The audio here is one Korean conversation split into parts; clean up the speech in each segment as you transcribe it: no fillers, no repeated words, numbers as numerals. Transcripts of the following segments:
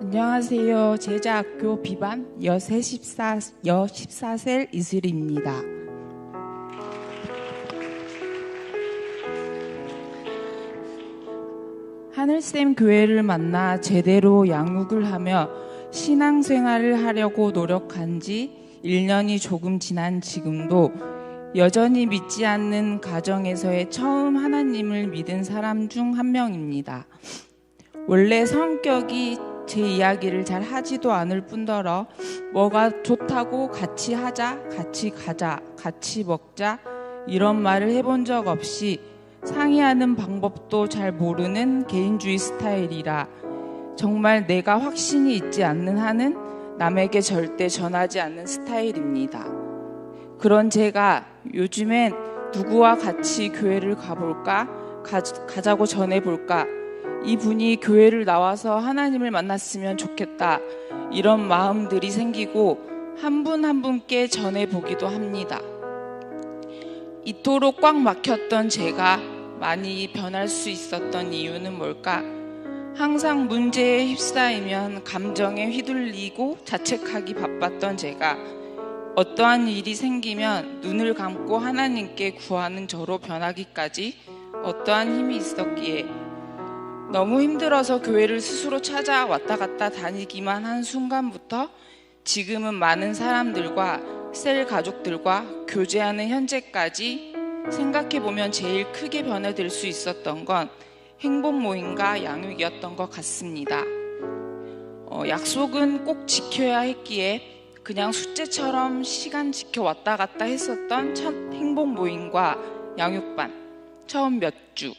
안녕하세요. 제자학교 비반 여 14셀 이슬입니다. 하늘쌤 교회를 만나 제대로 양육을 하며 신앙생활을 하려고 노력한 지 1년이 조금 지난 지금도 여전히 믿지 않는 가정에서의 처음 하나님을 믿은 사람 중 한 명입니다. 원래 성격이 제 이야기를 잘 하지도 않을 뿐더러 뭐가 좋다고 같이 하자, 같이 가자, 같이 먹자 이런 말을 해본 적 없이 상의하는 방법도 잘 모르는 개인주의 스타일이라 정말 내가 확신이 있지 않는 한은 남에게 절대 전하지 않는 스타일입니다. 그런 제가 요즘엔 누구와 같이 교회를 가볼까? 가자고 전해볼까? 이분이 교회를 나와서 하나님을 만났으면 좋겠다. 이런 마음들이 생기고 한 분 한 분께 전해보기도 합니다. 이토록 꽉 막혔던 제가 많이 변할 수 있었던 이유는 뭘까? 항상 문제에 휩싸이면 감정에 휘둘리고 자책하기 바빴던 제가 어떠한 일이 생기면 눈을 감고 하나님께 구하는 저로 변하기까지 어떠한 힘이 있었기에 너무 힘들어서 교회를 스스로 찾아 왔다 갔다 다니기만 한 순간부터 지금은 많은 사람들과 셀 가족들과 교제하는 현재까지 생각해보면 제일 크게 변화될 수 있었던 건 행복 모임과 양육이었던 것 같습니다. 약속은 꼭 지켜야 했기에 그냥 숙제처럼 시간 지켜 왔다 갔다 했었던 첫 행복 모임과 양육반 처음 몇 주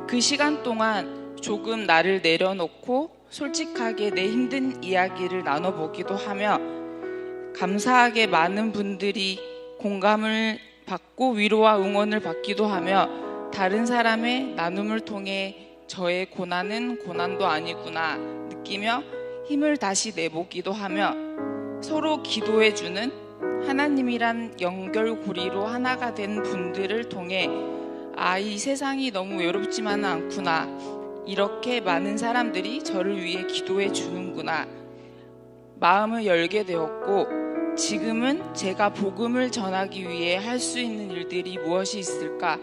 그 시간 동안 조금 나를 내려놓고 솔직하게 내 힘든 이야기를 나눠보기도 하며 감사하게 많은 분들이 공감을 받고 위로와 응원을 받기도 하며 다른 사람의 나눔을 통해 저의 고난은 고난도 아니구나 느끼며 힘을 다시 내보기도 하며 서로 기도해주는 하나님이란 연결고리로 하나가 된 분들을 통해 이 세상이 너무 외롭지만은 않구나, 이렇게 많은 사람들이 저를 위해 기도해 주는구나 마음을 열게 되었고, 지금은 제가 복음을 전하기 위해 할 수 있는 일들이 무엇이 있을까?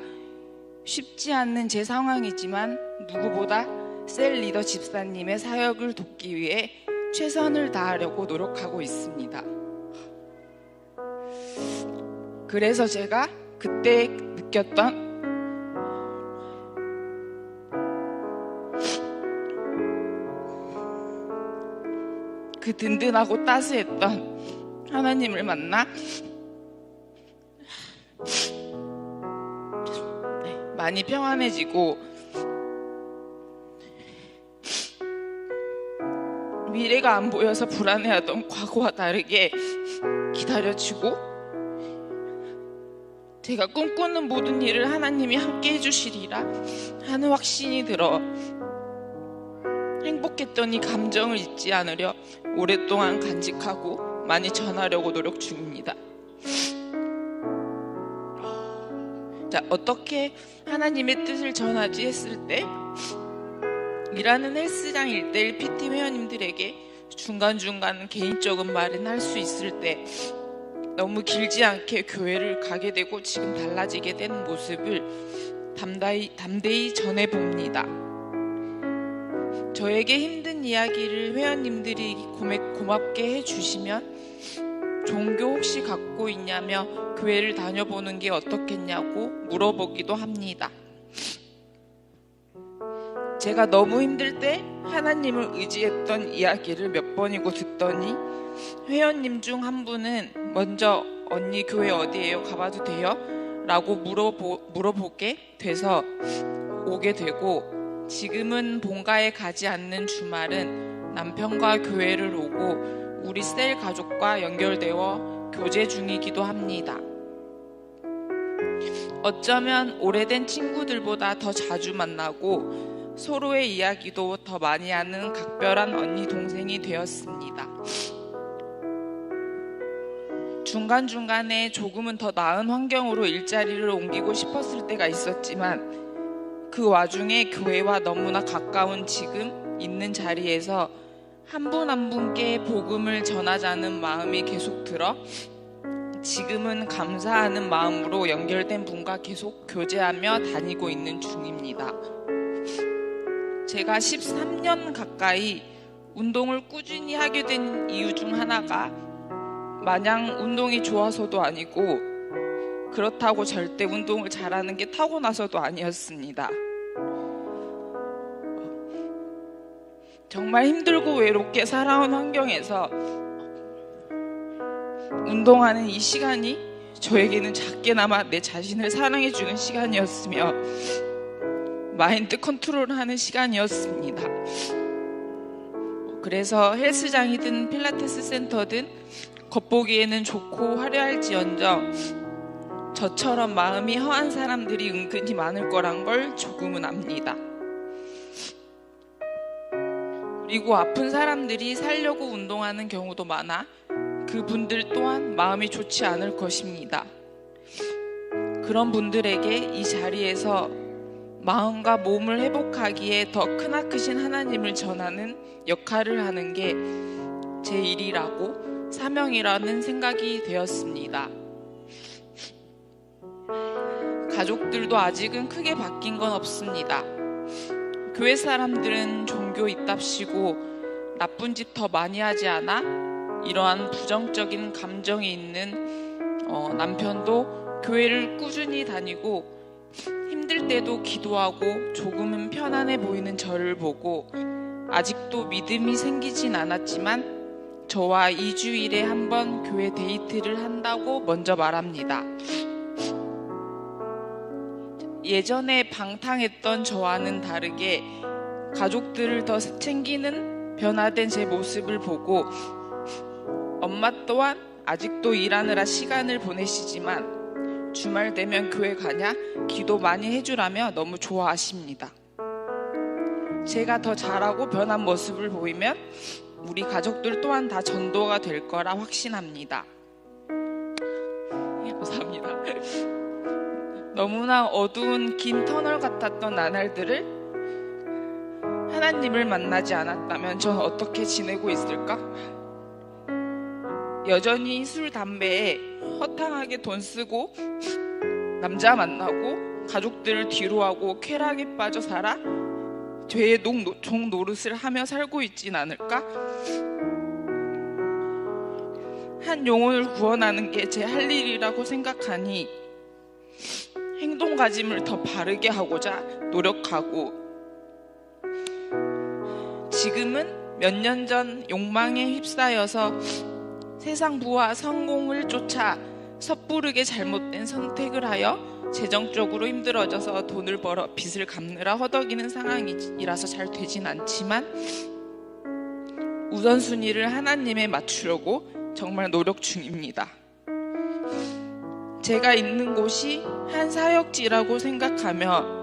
쉽지 않는 제 상황이지만 누구보다 셀 리더 집사님의 사역을 돕기 위해 최선을 다하려고 노력하고 있습니다. 그래서 제가 그때 느꼈던 그 든든하고 따스했던 하나님을 만나 많이 평안해지고 미래가 안 보여서 불안해하던 과거와 다르게 기다려지고 제가 꿈꾸는 모든 일을 하나님이 함께 해주시리라 하는 확신이 들어 행복했던 이 감정을 잊지 않으려 오랫동안 간직하고 많이 전하려고 노력 중입니다. 자, 어떻게 하나님의 뜻을 전하지 했을 때 일하는 헬스장 1:1 PT 회원님들에게 중간중간 개인적인 말은 할 수 있을 때 너무 길지 않게 교회를 가게 되고 지금 달라지게 된 모습을 담대히 전해봅니다. 저에게 힘든 이야기를 회원님들이 고맙게 해주시면 종교 혹시 갖고 있냐며 교회를 다녀보는 게 어떻겠냐고 물어보기도 합니다. 제가 너무 힘들 때 하나님을 의지했던 이야기를 몇 번이고 듣더니 회원님 중 한 분은 먼저 언니 교회 어디예요? 가봐도 돼요? 라고 물어보게 돼서 오게 되고, 지금은 본가에 가지 않는 주말은 남편과 교회를 오고 우리 셀 가족과 연결되어 교제 중이기도 합니다. 어쩌면 오래된 친구들보다 더 자주 만나고 서로의 이야기도 더 많이 하는 각별한 언니 동생이 되었습니다. 중간중간에 조금은 더 나은 환경으로 일자리를 옮기고 싶었을 때가 있었지만 그 와중에 교회와 너무나 가까운 지금 있는 자리에서 한 분 한 분께 복음을 전하자는 마음이 계속 들어 지금은 감사하는 마음으로 연결된 분과 계속 교제하며 다니고 있는 중입니다. 제가 13년 가까이 운동을 꾸준히 하게 된 이유 중 하나가 마냥 운동이 좋아서도 아니고 그렇다고 절대 운동을 잘하는 게 타고나서도 아니었습니다. 정말 힘들고 외롭게 살아온 환경에서 운동하는 이 시간이 저에게는 작게나마 내 자신을 사랑해주는 시간이었으며 마인드 컨트롤하는 시간이었습니다. 그래서 헬스장이든 필라테스 센터든 겉보기에는 좋고 화려할지언정 저처럼 마음이 허한 사람들이 은근히 많을 거란 걸 조금은 압니다. 그리고 아픈 사람들이 살려고 운동하는 경우도 많아 그분들 또한 마음이 좋지 않을 것입니다. 그런 분들에게 이 자리에서 마음과 몸을 회복하기에 더 크나크신 하나님을 전하는 역할을 하는 게 제 일이라고 사명이라는 생각이 되었습니다. 가족들도 아직은 크게 바뀐 건 없습니다. 교회 사람들은 종교 있답시고 나쁜 짓 더 많이 하지 않아? 이러한 부정적인 감정이 있는 남편도 교회를 꾸준히 다니고 힘들 때도 기도하고 조금은 편안해 보이는 저를 보고 아직도 믿음이 생기진 않았지만 저와 2주일에 한 번 교회 데이트를 한다고 먼저 말합니다. 예전에 방탕했던 저와는 다르게 가족들을 더 챙기는 변화된 제 모습을 보고 엄마 또한 아직도 일하느라 시간을 보내시지만 주말 되면 교회 가냐? 기도 많이 해주라며 너무 좋아하십니다. 제가 더 잘하고 변한 모습을 보이면 우리 가족들 또한 다 전도가 될 거라 확신합니다. 감사합니다. 너무나 어두운 긴 터널 같았던 나날들을 하나님을 만나지 않았다면 전 어떻게 지내고 있을까? 여전히 술, 담배에 허탕하게 돈 쓰고 남자 만나고 가족들을 뒤로하고 쾌락에 빠져 살아 죄의 종 노릇을 하며 살고 있진 않을까? 한 영혼을 구원하는 게 제 할 일이라고 생각하니 행동가짐을 더 바르게 하고자 노력하고 지금은 몇 년 전 욕망에 휩싸여서 세상 부와 성공을 쫓아 섣부르게 잘못된 선택을 하여 재정적으로 힘들어져서 돈을 벌어 빚을 갚느라 허덕이는 상황이라서 잘 되진 않지만 우선순위를 하나님에 맞추려고 정말 노력 중입니다. 제가 있는 곳이 한 사역지라고 생각하며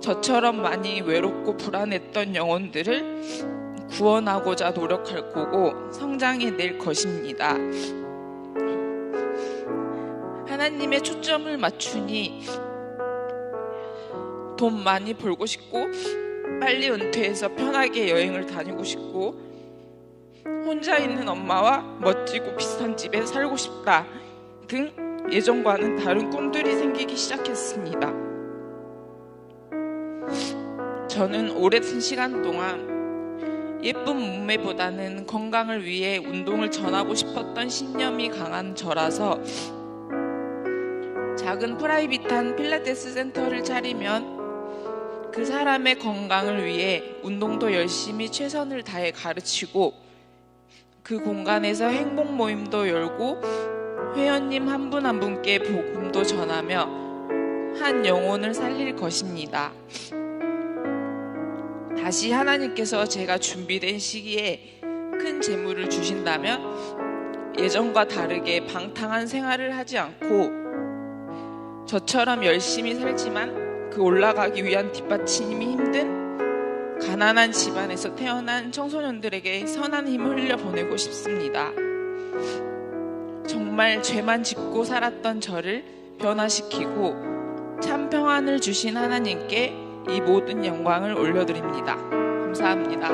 저처럼 많이 외롭고 불안했던 영혼들을 구원하고자 노력할 거고 성장해낼 것입니다. 하나님의 초점을 맞추니 돈 많이 벌고 싶고 빨리 은퇴해서 편하게 여행을 다니고 싶고 혼자 있는 엄마와 멋지고 비싼 집에 살고 싶다 등 예전과는 다른 꿈들이 생기기 시작했습니다. 저는 오랜 시간 동안 예쁜 몸매보다는 건강을 위해 운동을 전하고 싶었던 신념이 강한 저라서 작은 프라이빗한 필라테스 센터를 차리면 그 사람의 건강을 위해 운동도 열심히 최선을 다해 가르치고 그 공간에서 행복 모임도 열고 회원님 한 분 한 분께 복음도 전하며 한 영혼을 살릴 것입니다. 다시 하나님께서 제가 준비된 시기에 큰 재물을 주신다면 예전과 다르게 방탕한 생활을 하지 않고 저처럼 열심히 살지만 그 올라가기 위한 뒷받침이 힘든 가난한 집안에서 태어난 청소년들에게 선한 힘을 흘려보내고 싶습니다. 정말 죄만 짓고 살았던 저를 변화시키고 참 평안을 주신 하나님께 이 모든 영광을 올려드립니다. 감사합니다.